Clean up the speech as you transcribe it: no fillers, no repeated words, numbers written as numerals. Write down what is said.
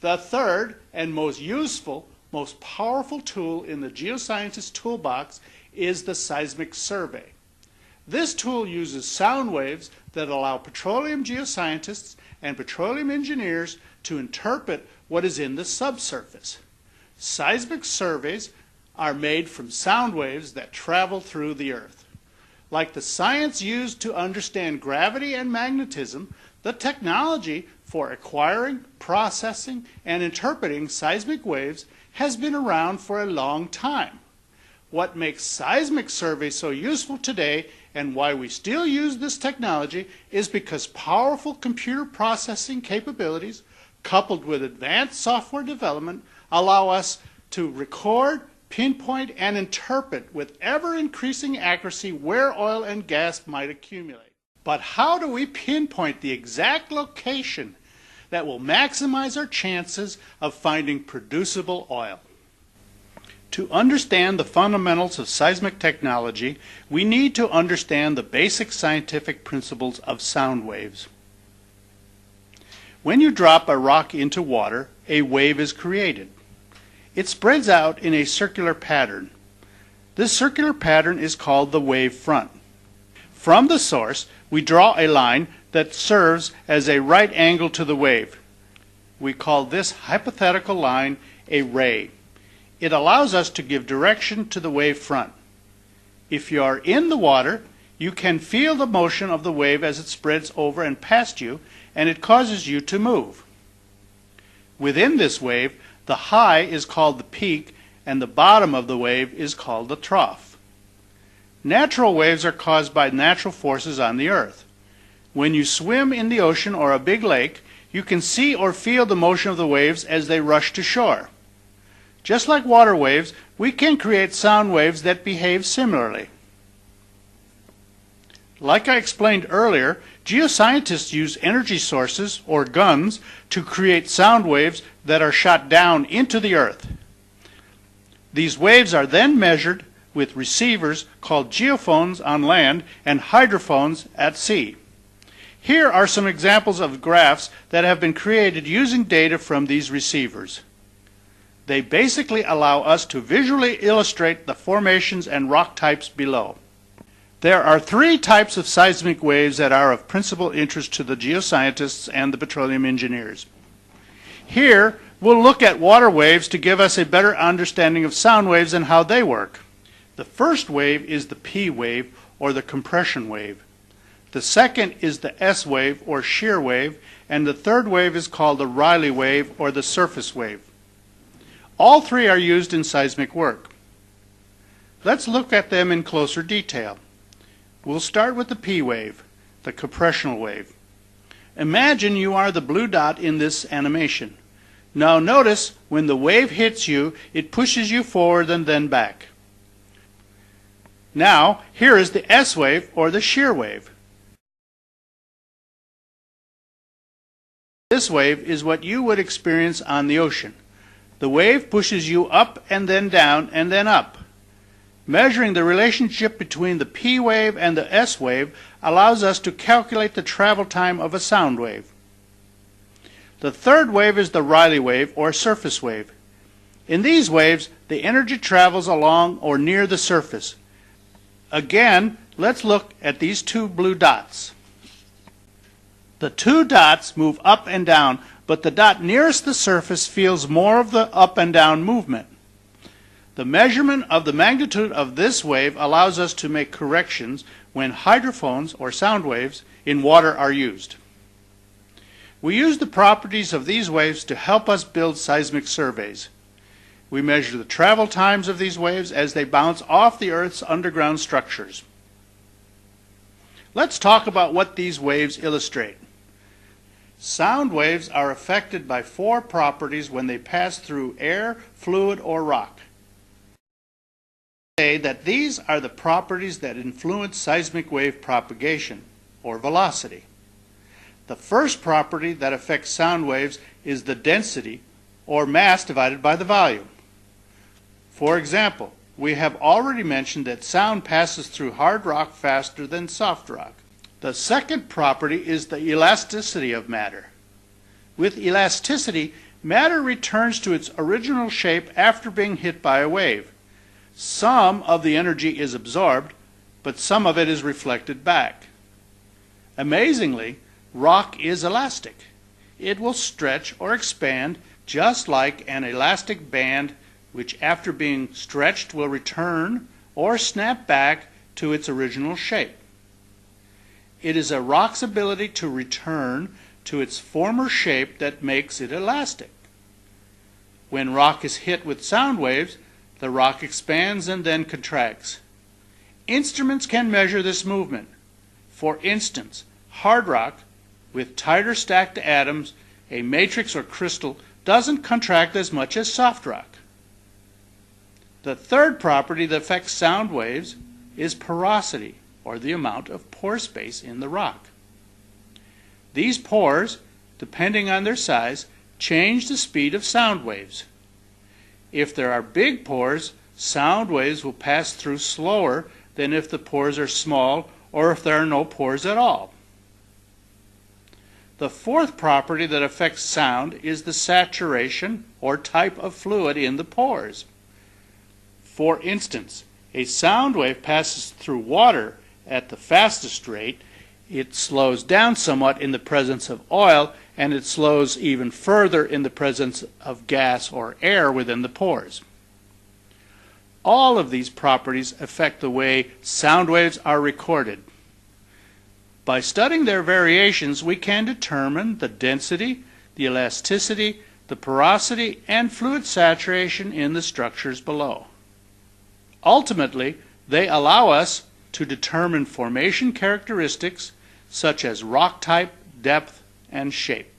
The third and most useful, most powerful tool in the geoscientist's toolbox is the seismic survey. This tool uses sound waves that allow petroleum geoscientists and petroleum engineers to interpret what is in the subsurface. Seismic surveys are made from sound waves that travel through the earth. Like the science used to understand gravity and magnetism, the technology for acquiring, processing, and interpreting seismic waves has been around for a long time. What makes seismic surveys so useful today and why we still use this technology is because powerful computer processing capabilities coupled with advanced software development allow us to record, pinpoint, and interpret with ever-increasing accuracy where oil and gas might accumulate. But how do we pinpoint the exact location that will maximize our chances of finding producible oil? To understand the fundamentals of seismic technology, we need to understand the basic scientific principles of sound waves. When you drop a rock into water, a wave is created. It spreads out in a circular pattern. This circular pattern is called the wave front. From the source, we draw a line that serves as a right angle to the wave. We call this hypothetical line a ray. It allows us to give direction to the wave front. If you are in the water, you can feel the motion of the wave as it spreads over and past you, and it causes you to move. Within this wave, the high is called the peak, and the bottom of the wave is called the trough. Natural waves are caused by natural forces on the earth. When you swim in the ocean or a big lake, you can see or feel the motion of the waves as they rush to shore. Just like water waves, we can create sound waves that behave similarly. Like I explained earlier, geoscientists use energy sources, or guns, to create sound waves that are shot down into the earth. These waves are then measured with receivers called geophones on land and hydrophones at sea. Here are some examples of graphs that have been created using data from these receivers. They basically allow us to visually illustrate the formations and rock types below. There are three types of seismic waves that are of principal interest to the geoscientists and the petroleum engineers. Here, we'll look at water waves to give us a better understanding of sound waves and how they work. The first wave is the P wave, or the compression wave. The second is the S wave, or shear wave, and the third wave is called the Rayleigh wave, or the surface wave. All three are used in seismic work. Let's look at them in closer detail. We'll start with the P wave, the compressional wave. Imagine you are the blue dot in this animation. Now notice when the wave hits you, it pushes you forward and then back. Now, here is the S wave, or the shear wave. This wave is what you would experience on the ocean. The wave pushes you up and then down and then up. Measuring the relationship between the P wave and the S wave allows us to calculate the travel time of a sound wave. The third wave is the Rayleigh wave, or surface wave. In these waves, the energy travels along or near the surface. Again, let's look at these two blue dots. The two dots move up and down, but the dot nearest the surface feels more of the up and down movement. The measurement of the magnitude of this wave allows us to make corrections when hydrophones, or sound waves, in water are used. We use the properties of these waves to help us build seismic surveys. We measure the travel times of these waves as they bounce off the Earth's underground structures. Let's talk about what these waves illustrate. Sound waves are affected by four properties when they pass through air, fluid, or rock. Say that these are the properties that influence seismic wave propagation, or velocity. The first property that affects sound waves is the density, or mass divided by the volume. For example, we have already mentioned that sound passes through hard rock faster than soft rock. The second property is the elasticity of matter. With elasticity, matter returns to its original shape after being hit by a wave. Some of the energy is absorbed, but some of it is reflected back. Amazingly, rock is elastic. It will stretch or expand just like an elastic band, which after being stretched will return or snap back to its original shape. It is a rock's ability to return to its former shape that makes it elastic. When rock is hit with sound waves, the rock expands and then contracts. Instruments can measure this movement. For instance, hard rock, with tighter stacked atoms, a matrix or crystal, doesn't contract as much as soft rock. The third property that affects sound waves is porosity, or the amount of pore space in the rock. These pores, depending on their size, change the speed of sound waves. If there are big pores, sound waves will pass through slower than if the pores are small or if there are no pores at all. The fourth property that affects sound is the saturation or type of fluid in the pores. For instance, a sound wave passes through water at the fastest rate. It slows down somewhat in the presence of oil, and it slows even further in the presence of gas or air within the pores. All of these properties affect the way sound waves are recorded. By studying their variations, we can determine the density, the elasticity, the porosity, and fluid saturation in the structures below. Ultimately, they allow us to determine formation characteristics such as rock type, depth, and shape.